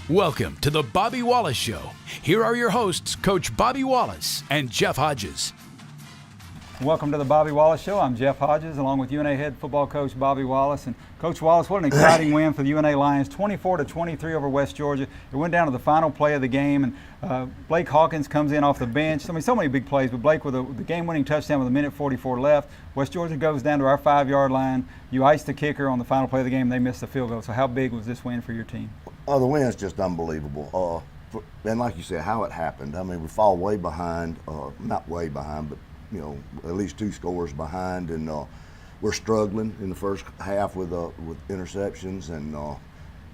Welcome to the Bobby Wallace Show. Here are your hosts, Coach Bobby Wallace and Jeff Hodges. Welcome to the Bobby Wallace Show. I'm Jeff Hodges, along with UNA head football coach Bobby Wallace. And Coach Wallace, what an exciting win for the UNA Lions, 24-23 over West Georgia. It went down to the final play of the game, and Blake Hawkins comes in off the bench. I mean, so many big plays, but Blake with the game-winning touchdown with 1:44 left. West Georgia goes down to our 5-yard line. You ice the kicker on the final play of the game. They missed the field goal. So how big was this win for your team? Oh, the win is just unbelievable. And like you said, how it happened. I mean, we fall way behind, not way behind, but you know, at least 2 scores behind, and we're struggling in the first half with interceptions, and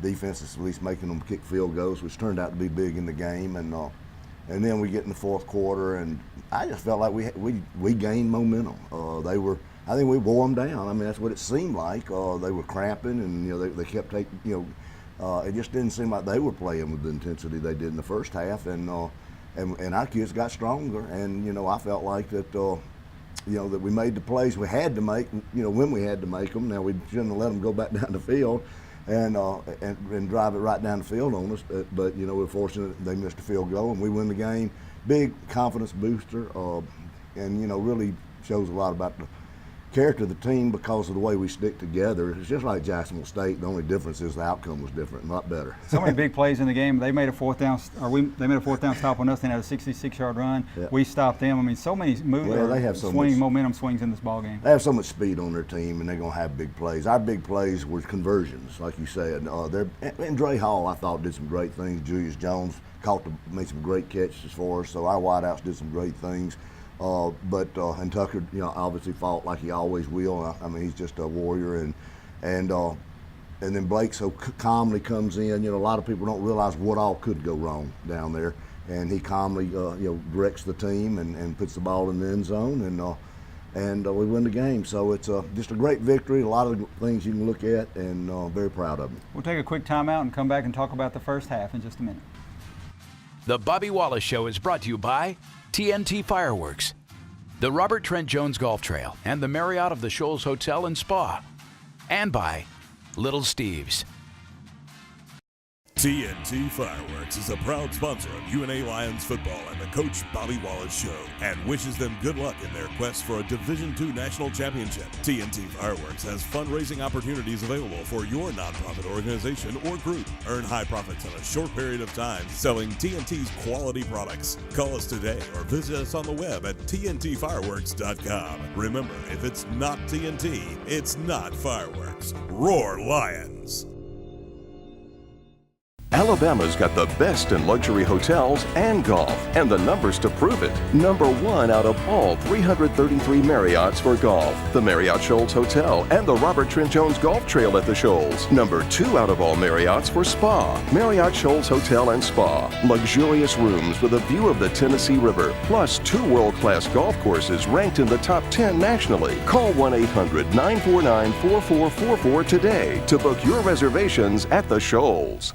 defense is at least making them kick field goals, which turned out to be big in the game, and then we get in the fourth quarter, and I just felt like we gained momentum. I think we wore them down. I mean, that's what it seemed like. They were cramping, and you know, they kept taking, you know, it just didn't seem like they were playing with the intensity they did in the first half, and our kids got stronger, and you know, I felt like that, you know, that we made the plays we had to make, you know, when we had to make them. Now we shouldn't have let them go back down the field and drive it right down the field on us, but you know, we're fortunate they missed a field goal and we win the game. Big confidence booster, and you know, really shows a lot about the character of the team because of the way we stick together. It's just like Jacksonville State. The only difference is the outcome was different, not better. So many big plays in the game. They made a fourth down, they made a fourth down stop on us. They had a 66-yard run. Yeah. We stopped them. I mean, so many momentum swings in this ball game. They have so much speed on their team, and they're going to have big plays. Our big plays were conversions, like you said. And Dre Hall, I thought, did some great things. Julius Jones made some great catches for us. So our wideouts did some great things. And Tucker, you know, obviously fought like he always will. I mean, he's just a warrior, and then Blake so calmly comes in. You know, a lot of people don't realize what all could go wrong down there, and he calmly, you know, directs the team and puts the ball in the end zone, and we win the game. So it's just a great victory. A lot of things you can look at, and very proud of them. We'll take a quick timeout and come back and talk about the first half in just a minute. The Bobby Wallace Show is brought to you by TNT Fireworks, the Robert Trent Jones Golf Trail, and the Marriott of the Shoals Hotel and Spa, and by Little Steve's. TNT Fireworks is a proud sponsor of UNA Lions football and the Coach Bobby Wallace Show, and wishes them good luck in their quest for a Division II national championship. TNT Fireworks has fundraising opportunities available for your nonprofit organization or group. Earn high profits in a short period of time selling TNT's quality products. Call us today or visit us on the web at tntfireworks.com. Remember, if it's not TNT, it's not fireworks. Roar Lions! Alabama's got the best in luxury hotels and golf, and the numbers to prove it. Number 1 out of all 333 Marriotts for golf, the Marriott Shoals Hotel and the Robert Trent Jones Golf Trail at the Shoals. Number 2 out of all Marriotts for spa, Marriott Shoals Hotel and Spa. Luxurious rooms with a view of the Tennessee River, plus 2 world-class golf courses ranked in the top 10 nationally. Call 1-800-949-4444 today to book your reservations at the Shoals.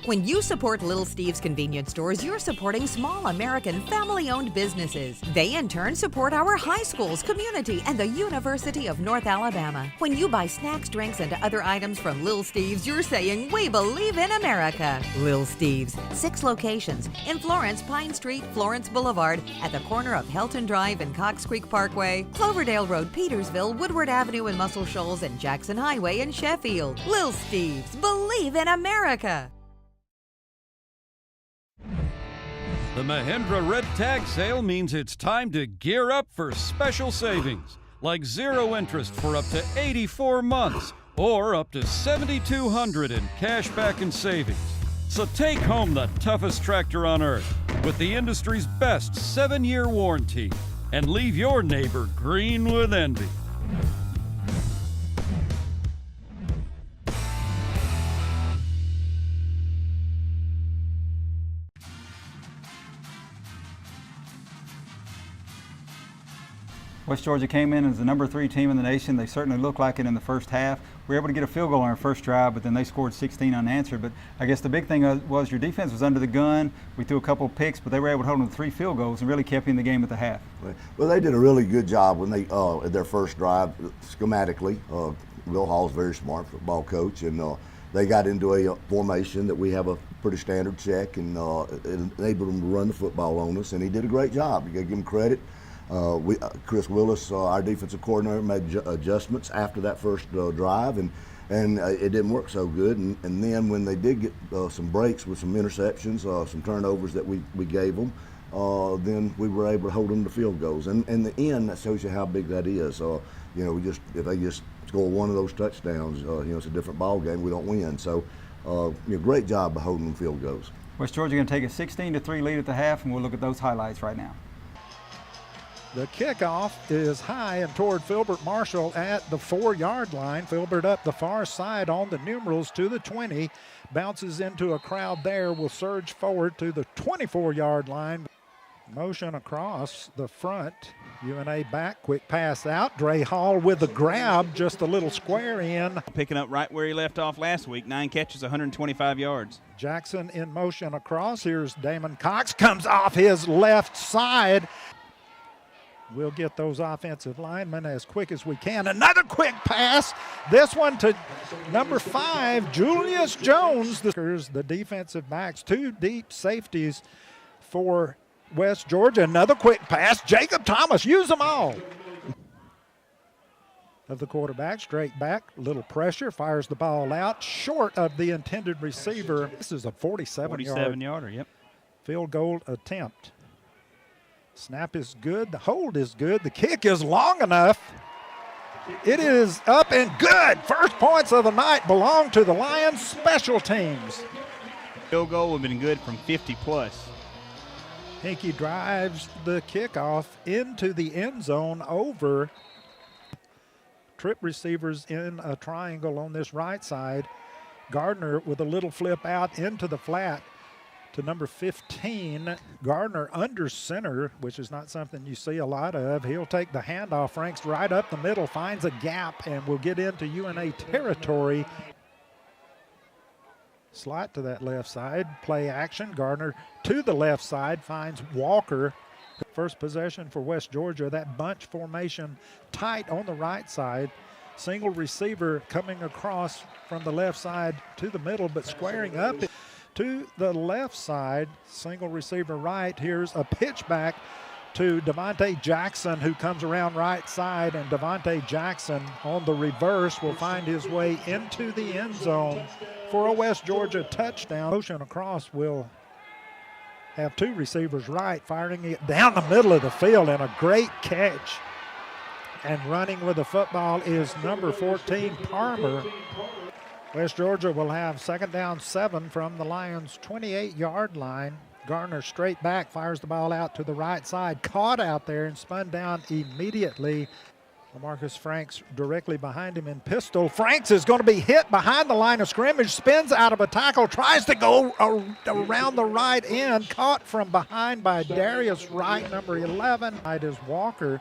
When you support Little Steve's convenience stores, you're supporting small American family-owned businesses. They in turn support our high schools, community, and the University of North Alabama. When you buy snacks, drinks, and other items from Little Steve's, you're saying, we believe in America. Little Steve's, 6 locations in Florence, Pine Street, Florence Boulevard, at the corner of Helton Drive and Cox Creek Parkway, Cloverdale Road, Petersville, Woodward Avenue in Muscle Shoals, and Jackson Highway in Sheffield. Little Steve's, believe in America. The Mahindra Red Tag Sale means it's time to gear up for special savings, like 0 interest for up to 84 months, or up to $7,200 in cash back and savings. So take home the toughest tractor on earth with the industry's best 7-year warranty, and leave your neighbor green with envy. West Georgia came in as the number 3 team in the nation. They certainly looked like it in the first half. We were able to get a field goal on our first drive, but then they scored 16 unanswered. But I guess the big thing was your defense was under the gun. We threw a couple of picks, but they were able to hold them to 3 field goals and really kept you in the game at the half. Well, they did a really good job when they at their first drive schematically. Will Hall's a very smart football coach, and they got into a formation that we have a pretty standard check and enabled him to run the football on us, and he did a great job. You got to give him credit. Chris Willis, our defensive coordinator, made adjustments after that first drive, and it didn't work so good. And then when they did get some breaks with some interceptions, some turnovers that we gave them, then we were able to hold them to field goals. And in the end, that shows you how big that is. If they just score one of those touchdowns, it's a different ball game. We don't win. So, great job of holding them field goals. West Georgia going to take a 16-3 lead at the half, and we'll look at those highlights right now. The kickoff is high and toward Filbert Marshall at the 4-yard line. Filbert up the far side on the numerals to the 20. Bounces into a crowd there, will surge forward to the 24-yard line. Motion across the front. UNA back, quick pass out. Dre Hall with the grab, just a little square in. Picking up right where he left off last week. 9 catches, 125 yards. Jackson in motion across. Here's Damon Cox, comes off his left side. We'll get those offensive linemen as quick as we can. Another quick pass. This one to number 5, Julius Jones. The defensive backs, 2 deep safeties for West Georgia. Another quick pass. Jacob Thomas, use them all. Of the quarterback, straight back, little pressure, fires the ball out, short of the intended receiver. This is a 47-yarder, yep. Field goal attempt. Snap is good, the hold is good, the kick is long enough. It is up and good. First points of the night belong to the Lions special teams. Field goal would have been good from 50 plus. Hinkie drives the kickoff into the end zone over. Trip receivers in a triangle on this right side. Gardner with a little flip out into the flat to number 15. Gardner under center, which is not something you see a lot of. He'll take the handoff. Franks right up the middle, finds a gap, and will get into UNA territory. Slot to that left side, play action. Gardner to the left side, finds Walker. First possession for West Georgia, that bunch formation tight on the right side. Single receiver coming across from the left side to the middle, but squaring up to the left side. Single receiver right. Here's a pitch back to Devontae Jackson, who comes around right side, and Devontae Jackson on the reverse will find his way into the end zone for a West Georgia touchdown. Motion across will have 2 receivers right, firing it down the middle of the field, and a great catch. And running with the football is number 14, Palmer. West Georgia will have 2nd down 7 from the Lions' 28-yard line. Gardner straight back, fires the ball out to the right side, caught out there and spun down immediately. LaMarcus Franks directly behind him in pistol. Franks is going to be hit behind the line of scrimmage, spins out of a tackle, tries to go around the right end, caught from behind by Darius Wright, number 11. It is Walker.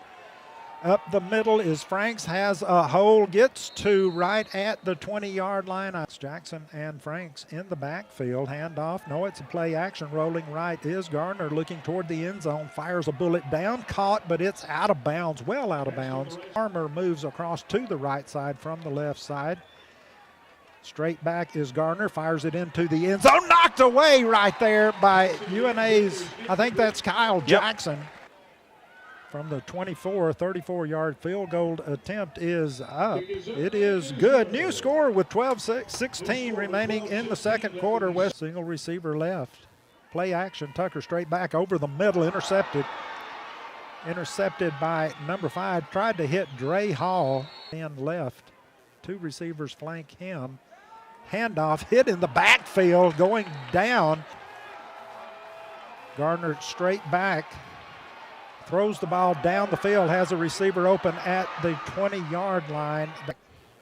Up the middle is Franks, has a hole, gets to right at the 20-yard line. Jackson and Franks in the backfield. Handoff. No, it's a play action. Rolling right is Gardner, looking toward the end zone. Fires a bullet down, caught, but it's out of bounds, well out of bounds. Palmer moves across to the right side from the left side. Straight back is Gardner, fires it into the end zone. Knocked away right there by UNA's, I think that's Kyle Jackson. From the 34-yard field goal attempt is up. It is good. New score with 12-16 remaining in the second quarter. West single receiver left. Play action. Tucker straight back over the middle. Intercepted. Intercepted by number 5. Tried to hit Dre Hall. And left. 2 receivers flank him. Handoff. Hit in the backfield. Going down. Gardner straight back. Throws the ball down the field, has a receiver open at the 20-yard line.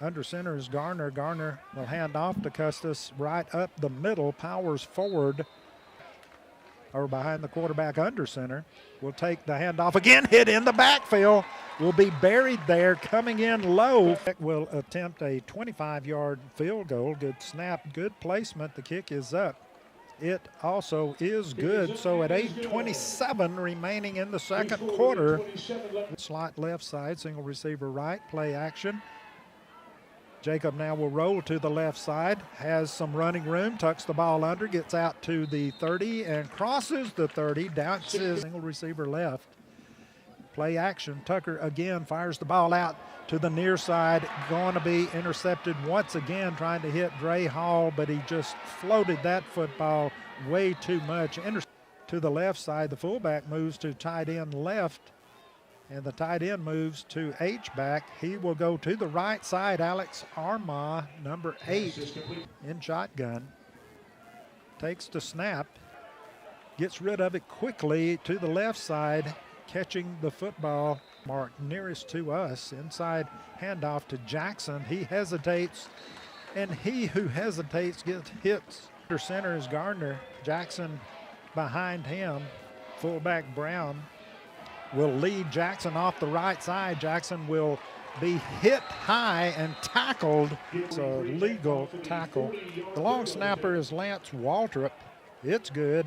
Under center is Gardner. Gardner will hand off to Custis right up the middle, powers forward or behind the quarterback under center. Will take the handoff again, hit in the backfield, will be buried there, coming in low. Will attempt a 25-yard field goal. Good snap, good placement. The kick is up. It also is good. So at 8:27 remaining in the second quarter. Slot left side, single receiver right, play action. Jacob now will roll to the left side, has some running room, tucks the ball under, gets out to the 30 and crosses the 30, bounces single receiver left. Play action, Tucker again fires the ball out to the near side, going to be intercepted once again, trying to hit Dre Hall, but he just floated that football way too much. To the left side, the fullback moves to tight end left, and the tight end moves to H-back. He will go to the right side. Alex Armah, number 8, in shotgun. Takes the snap, gets rid of it quickly to the left side, catching the football mark nearest to us. Inside handoff to Jackson. He hesitates, and he who hesitates gets hits. Under center is Gardner. Jackson behind him. Fullback Brown will lead Jackson off the right side. Jackson will be hit high and tackled. It's a legal tackle. The long snapper is Lance Waltrip. It's good.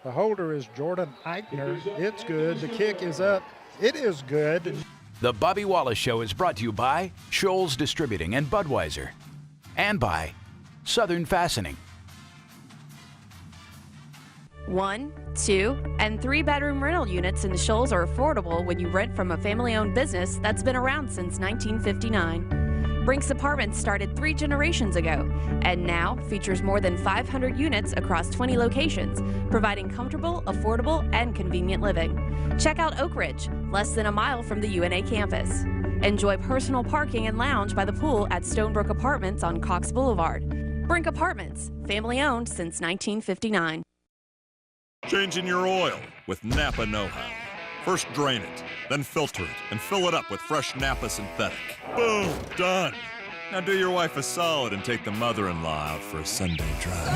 The holder is Jordan Eichner. It's good. The kick is up. It is good. The Bobby Wallace Show is brought to you by Shoals Distributing and Budweiser, and by Southern Fastening. 1, 2, and 3-bedroom rental units in the Shoals are affordable when you rent from a family-owned business that's been around since 1959. Brinks Apartments started 3 generations ago and now features more than 500 units across 20 locations, providing comfortable, affordable, and convenient living. Check out Oak Ridge, less than a mile from the UNA campus. Enjoy personal parking and lounge by the pool at Stonebrook Apartments on Cox Boulevard. Brink Apartments, family-owned since 1959. Changing your oil with Napa Know-How. First drain it, then filter it, and fill it up with fresh Napa Synthetic. Boom, done. Now do your wife a solid and take the mother-in-law out for a Sunday drive.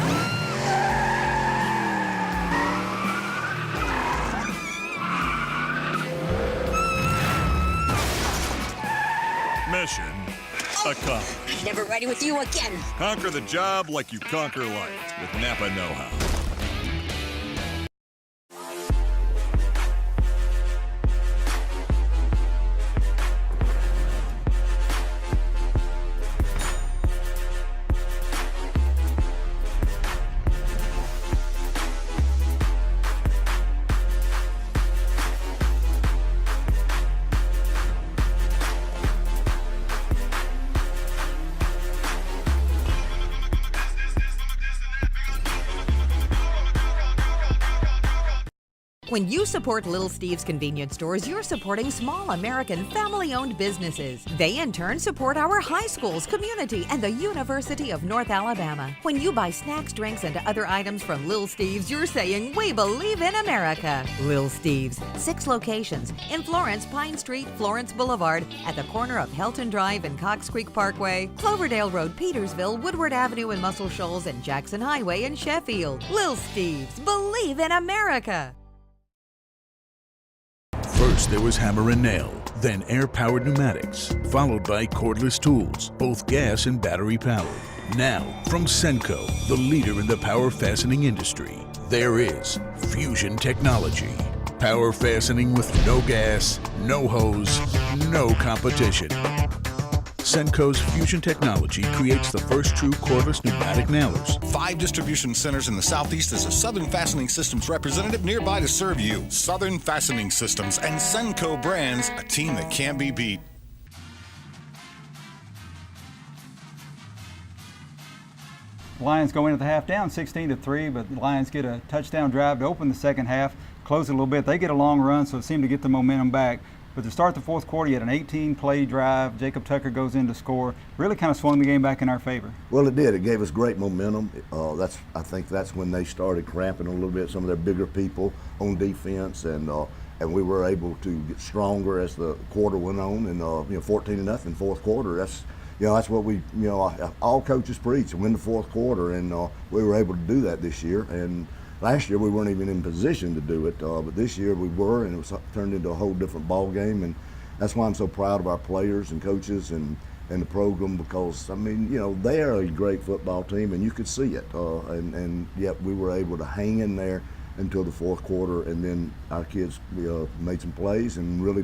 Mission accomplished. Never ready with you again. Conquer the job like you conquer life with Napa Know-How. When you support Little Steve's convenience stores, you're supporting small American family-owned businesses. They in turn support our high schools, community, and the University of North Alabama. When you buy snacks, drinks, and other items from Little Steve's, you're saying, we believe in America. Little Steve's, 6 locations in Florence, Pine Street, Florence Boulevard, at the corner of Helton Drive and Cox Creek Parkway, Cloverdale Road, Petersville, Woodward Avenue in Muscle Shoals, and Jackson Highway in Sheffield. Little Steve's, believe in America. First, there was hammer and nail, then air-powered pneumatics, followed by cordless tools, both gas and battery-powered. Now, from Senco, the leader in the power fastening industry, there is Fusion Technology. Power fastening with no gas, no hose, no competition. Senco's Fusion Technology creates the first true cordless pneumatic nailers. 5 distribution centers in the Southeast as a Southern Fastening Systems representative nearby to serve you. Southern Fastening Systems and Senco brands, a team that can't be beat. Lions go in at the half down 16-3, but the Lions get a touchdown drive to open the second half, close it a little bit. They get a long run, so it seemed to get the momentum back. But to start the fourth quarter, you had an 18-play drive. Jacob Tucker goes in to score. Really kind of swung the game back in our favor. Well, it did. It gave us great momentum. I think that's when they started cramping a little bit, some of their bigger people on defense, and we were able to get stronger as the quarter went on. And 14-0 fourth quarter. That's what we all coaches preach, win the fourth quarter, and we were able to do that this year. And last year we weren't even in position to do it, but this year we were, and it was turned into a whole different ball game. And that's why I'm so proud of our players and coaches and the program, because they are a great football team, and you could see it. And yet we were able to hang in there until the fourth quarter, and then our kids made some plays and really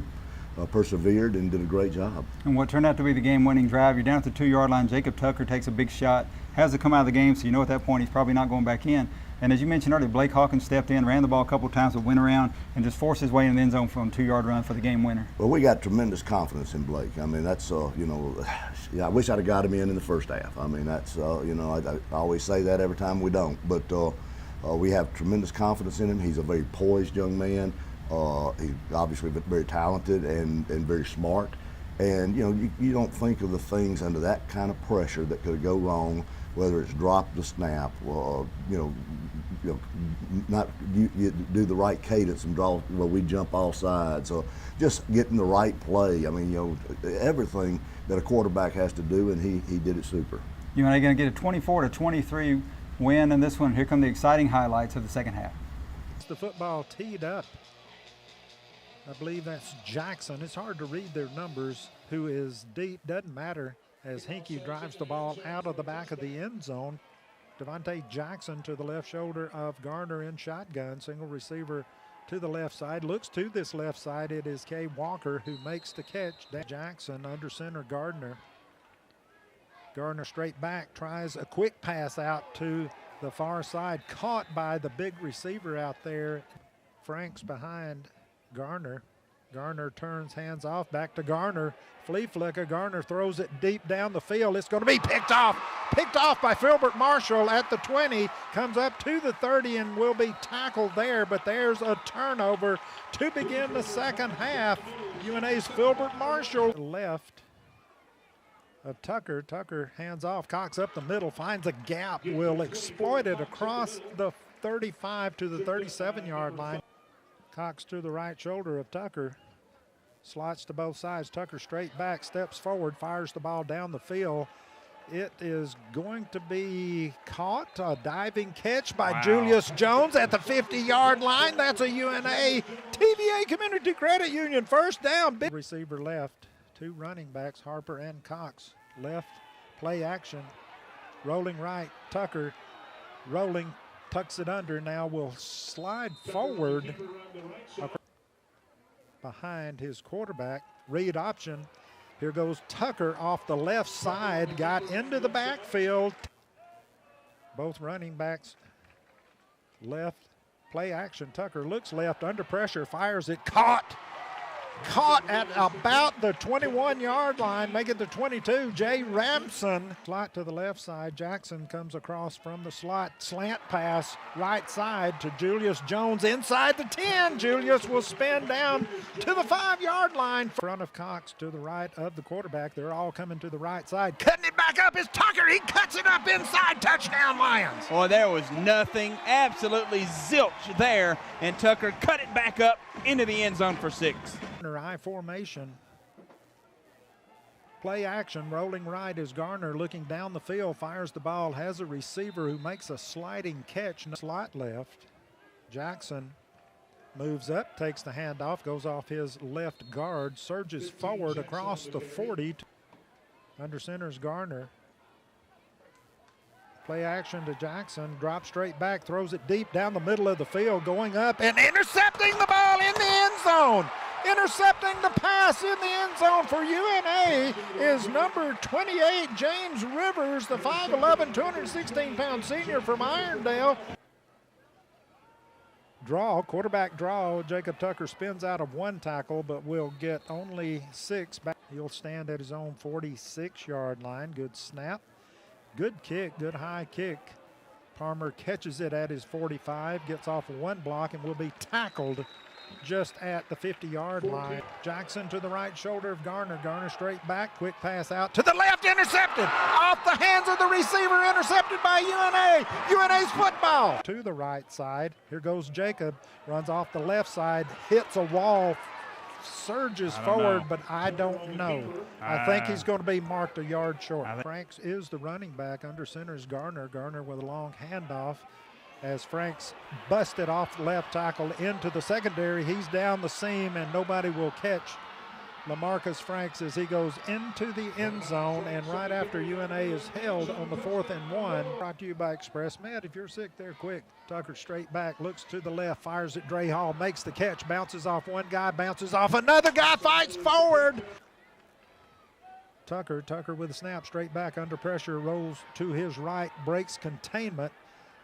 persevered and did a great job. And what turned out to be the game-winning drive, you're down at the 2-yard line. Jacob Tucker takes a big shot, has to come out of the game, so you know at that point he's probably not going back in. And as you mentioned earlier, Blake Hawkins stepped in, ran the ball a couple of times, but went around and just forced his way in the end zone from a 2-yard run for the game winner. Well, we got tremendous confidence in Blake. I mean, that's, you know, yeah, I wish I'd have got him in the first half. I mean, that's, you know, I always say that every time we don't. But we have tremendous confidence in him. He's a very poised young man. He's obviously very talented and very smart. And, you know, you don't think of the things under that kind of pressure that could go wrong, whether it's drop the snap, or, you do the right cadence and draw, well, we jump all sides, or just getting the right play. I mean, you know, everything that a quarterback has to do, and he did it super. UNA going to get a 24-23 win in this one. Here come the exciting highlights of the second half. The football teed up. I believe that's Jackson. It's hard to read their numbers. Who is deep, doesn't matter, as Hinkie drives the ball out of the back of the end zone. Devontae Jackson to the left shoulder of Garner in shotgun. Single receiver to the left side. Looks to this left side. It is Kay Walker who makes the catch. Jackson under center Gardner. Gardner straight back, tries a quick pass out to the far side. Caught by the big receiver out there. Franks behind Garner. Garner turns, hands off, back to Garner. Flea flicker, Garner throws it deep down the field. It's going to be picked off by Filbert Marshall at the 20, comes up to the 30 and will be tackled there, but there's a turnover to begin the second half. UNA's Filbert Marshall left of Tucker. Tucker hands off, Cox up the middle, finds a gap, will exploit it across the 35 to the 37-yard line. Cox to the right shoulder of Tucker. Slots to both sides. Tucker straight back, steps forward, fires the ball down the field. It is going to be caught. A diving catch by Julius Jones at the 50-yard line. That's a UNA TVA Community Credit Union first down. Big receiver left. Two running backs, Harper and Cox. Left, play action. Rolling right, Tucker rolling. Tucks it under, now will slide forward behind his quarterback. Read option. Here goes Tucker off the left side, got into the backfield. Both running backs left. Play action. Tucker looks left, under pressure, fires it, caught at about the 21-yard line, make it the 22. Jay Ramson. Slot to the left side. Jackson comes across from the slot. Slant pass right side to Julius Jones inside the 10. Julius will spin down to the 5-yard line. Front of Cox to the right of the quarterback. They're all coming to the right side. Cutting it back up is Tucker. He cuts it up inside. Touchdown Lions. Boy, there was nothing, absolutely zilch there, and Tucker cut it back up into the end zone for 6. I formation. Play action, rolling right is Garner looking down the field, fires the ball, has a receiver who makes a sliding catch, slot left. Jackson moves up, takes the handoff, goes off his left guard, surges forward across the 40. Under center is Garner. Play action to Jackson, drops straight back, throws it deep down the middle of the field, going up and intercepting the ball in the end zone. Intercepting the pass in the end zone for UNA is number 28, James Rivers, the 5'11", 216-pound senior from Irondale. Draw, quarterback draw. Jacob Tucker spins out of one tackle, but will get only 6 back. He'll stand at his own 46-yard line. Good snap. Good kick, good high kick. Palmer catches it at his 45, gets off of one block, and will be tackled just at the 50-yard line. Jackson to the right shoulder of Garner. Garner straight back, quick pass out to the left, intercepted off the hands of the receiver, intercepted by UNA. UNA's football. To the right side, here goes Jacob, runs off the left side, hits a wall, surges forward, but I don't know. I think he's going to be marked a yard short. Franks is the running back. Under center is Garner. Garner with a long handoff. As Franks busted off the left tackle into the secondary, he's down the seam and nobody will catch LaMarcus Franks as he goes into the end zone, and right after UNA is held on the 4th and 1. Brought to you by Express Med. If you're sick there, quick. Tucker straight back, looks to the left, fires at Dre Hall, makes the catch, bounces off one guy, bounces off another guy, fights forward. Tucker with a snap, straight back under pressure, rolls to his right, breaks containment,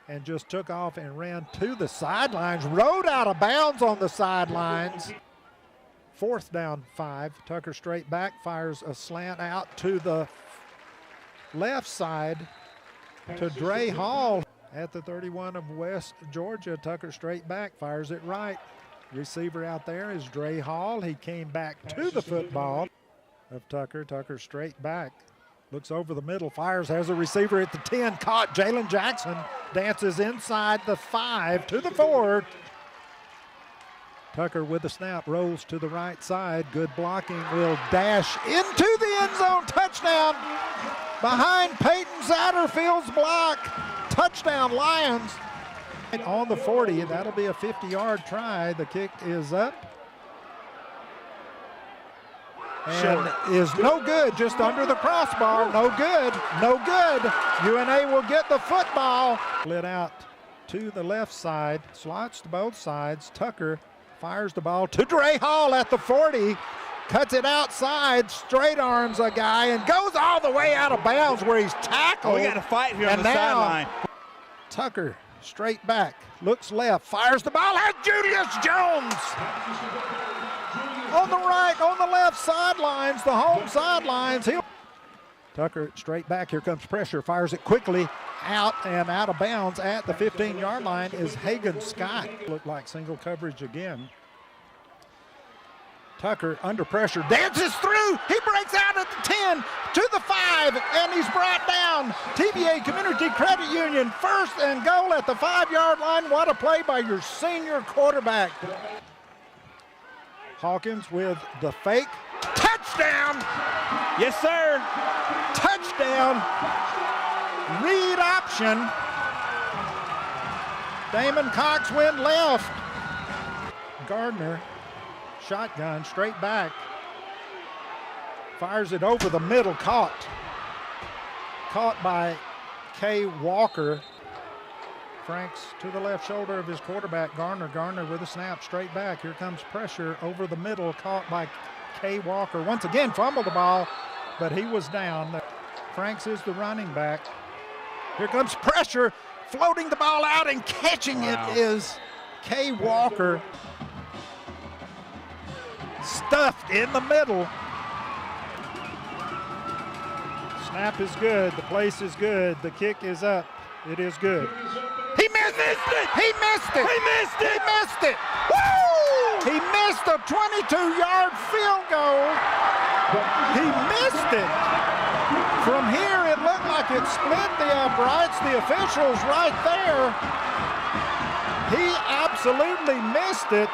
and just took off and ran to the sidelines, rode out of bounds on the sidelines. 4th down 5, Tucker straight back, fires a slant out to the left side to Dre Hall at the 31 of West Georgia. Tucker straight back, fires it right. Receiver out there is Dre Hall. He came back to the football of Tucker. Tucker straight back, looks over the middle, fires, has a receiver at the 10, caught. Jalen Jackson dances inside the 5 to the 4. Tucker with the snap, rolls to the right side. Good blocking, will dash into the end zone. Touchdown behind Peyton Satterfield's block. Touchdown Lions. On the 40, that'll be a 50-yard try. The kick is up. And is no good, just under the crossbar. No good, no good. UNA will get the football. Split out to the left side, slots to both sides. Tucker fires the ball to Dre Hall at the 40, cuts it outside, straight arms a guy, and goes all the way out of bounds where he's tackled. We got to fight here on the sideline. Tucker straight back, looks left, fires the ball, has Julius Jones on the right, on the left sidelines, the home sidelines. Tucker straight back, here comes pressure, fires it quickly, out and out of bounds at the 15-yard line is Hagan Scott. Looked like single coverage again. Tucker under pressure, dances through, he breaks out at the 10, to the 5, and he's brought down. TVA Community Credit Union, 1st and goal at the 5-yard line. What a play by your senior quarterback. Hawkins with the fake, touchdown! Yes, sir. Touchdown. Read option. Damon Cox went left. Gardner, shotgun, straight back. Fires it over the middle, caught. Caught by Kay Walker. Franks to the left shoulder of his quarterback, Gardner. Gardner with a snap, straight back. Here comes pressure over the middle, caught by Kay Walker. Once again, fumbled the ball, but he was down. Franks is the running back. Here comes pressure, floating the ball out and catching it is Kay Walker. Stuffed in the middle. Snap is good, the place is good, the kick is up, it is good. He missed it! He missed it! He missed it! He missed it! Woo! He missed a 22-yard field goal. He missed it. From here, it looked like it split the uprights. The officials right there. He absolutely missed it.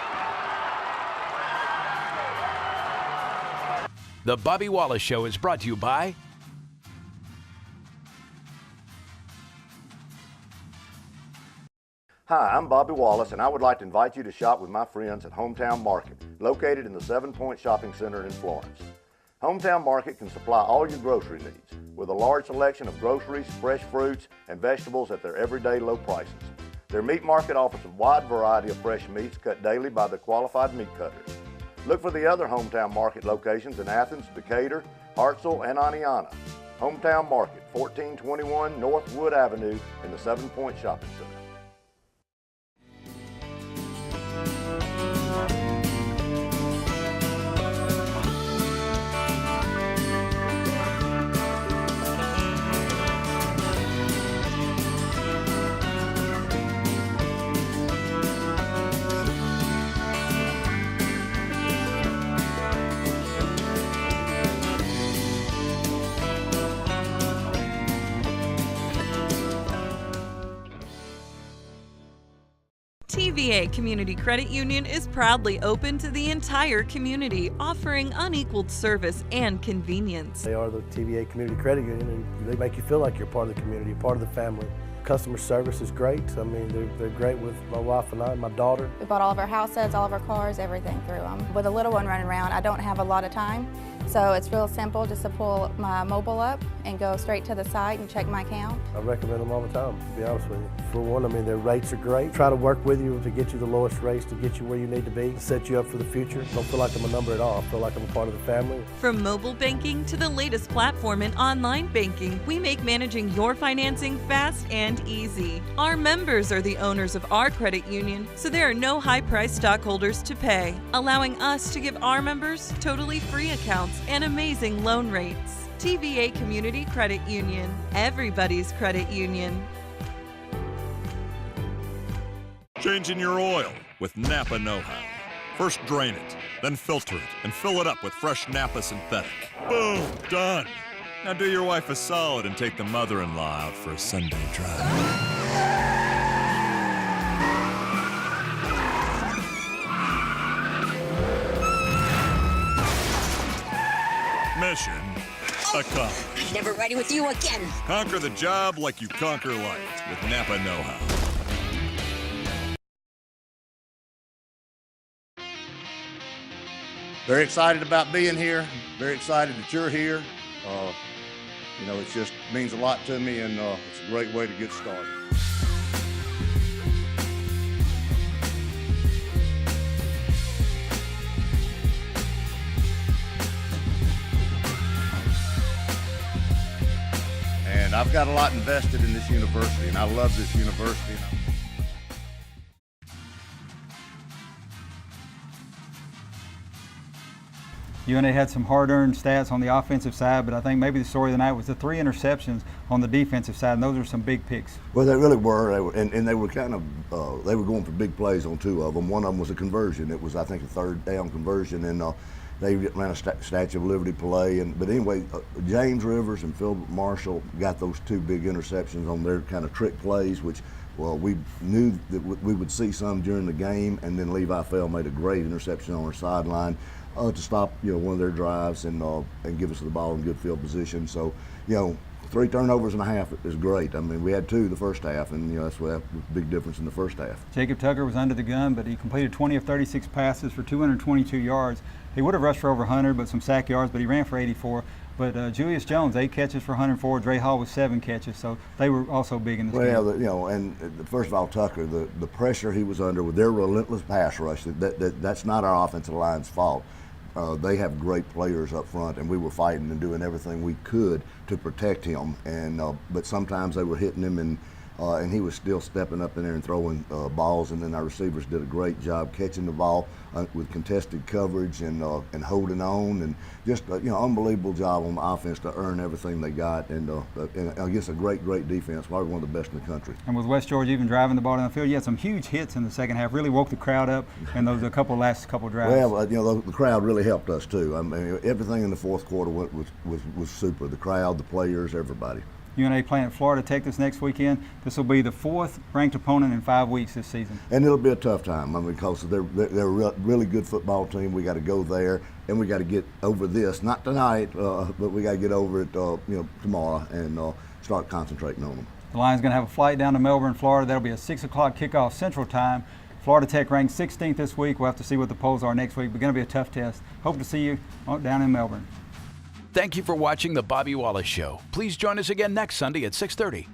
The Bobby Wallace Show is brought to you by Hi, I'm Bobby Wallace, and I would like to invite you to shop with my friends at Hometown Market, located in the 7 Point Shopping Center in Florence. Hometown Market can supply all your grocery needs with a large selection of groceries, fresh fruits, and vegetables at their everyday low prices. Their meat market offers a wide variety of fresh meats cut daily by the qualified meat cutters. Look for the other Hometown Market locations in Athens, Decatur, Hartselle, and Aniana. Hometown Market, 1421 North Wood Avenue in the 7 Point Shopping Center. TVA Community Credit Union is proudly open to the entire community, offering unequaled service and convenience. They are the TVA Community Credit Union, and they make you feel like you're part of the community, part of the family. Customer service is great. I mean, they're great with my wife and I, my daughter. We bought all of our houses, all of our cars, everything through them. With a little one running around, I don't have a lot of time, so it's real simple just to pull my mobile up and go straight to the site and check my account. I recommend them all the time, to be honest with you. For one, I mean, their rates are great. Try to work with you to get you the lowest rates, to get you where you need to be, set you up for the future. Don't feel like I'm a number at all. I feel like I'm a part of the family. From mobile banking to the latest platform in online banking, we make managing your financing fast and easy. Our members are the owners of our credit union, so there are no high-priced stockholders to pay, allowing us to give our members totally free accounts and amazing loan rates. TVA Community Credit Union, everybody's credit union. Changing your oil with Napa Know-How. First drain it, then filter it, and fill it up with fresh Napa Synthetic. Boom, done. Now do your wife a solid and take the mother-in-law out for a Sunday drive. Mission accomplished. Never ready with you again. Conquer the job like you conquer life with Napa Know-How. Very excited about being here. Very excited that you're here. You know, it just means a lot to me, and it's a great way to get started. And I've got a lot invested in this university, and I love this university. UNA had some hard-earned stats on the offensive side, but I think maybe the story of the night was the 3 interceptions on the defensive side, and those are some big picks. Well, they really were, and they were kind of they were going for big plays on 2 of them. One of them was a conversion. It was, I think, a 3rd down conversion, and they ran a Statue of Liberty play. But anyway, James Rivers and Philbert Marshall got those 2 big interceptions on their kind of trick plays, which, well, we knew that we would see some during the game, and then Levi Fell made a great interception on our sideline to stop, one of their drives and give us the ball in good field position. So, 3 turnovers and a half is great. I mean, we had 2 the first half, and that's what a big difference in the first half. Jacob Tucker was under the gun, but he completed 20 of 36 passes for 222 yards. He would have rushed for over 100, but some sack yards, but he ran for 84. But Julius Jones, 8 catches for 104. Dre Hall with 7 catches, so they were also big in this game. Well, and first of all, Tucker, the pressure he was under with their relentless pass rush, that's not our offensive line's fault. They have great players up front, and we were fighting and doing everything we could to protect him. And but sometimes they were hitting him, and he was still stepping up in there and throwing balls. And then our receivers did a great job catching the ball with contested coverage and holding on, and just unbelievable job on the offense to earn everything they got. And against a great defense, probably one of the best in the country. And with West Georgia even driving the ball down the field, you had some huge hits in the second half. Really woke the crowd up, and those last couple drives. Well, the crowd really helped us too. I mean, everything in the fourth quarter was super. The crowd, the players, everybody. UNA playing Florida Tech this next weekend. This will be the 4th ranked opponent in 5 weeks this season. And it'll be a tough time. I mean, because they're a really good football team. We got to go there, and we got to get over this. Not tonight, but we got to get over it, tomorrow, and start concentrating on them. The Lions going to have a flight down to Melbourne, Florida. That'll be a 6 o'clock kickoff Central Time. Florida Tech ranked 16th this week. We'll have to see what the polls are next week. But going to be a tough test. Hope to see you down in Melbourne. Thank you for watching The Bobby Wallace Show. Please join us again next Sunday at 6:30.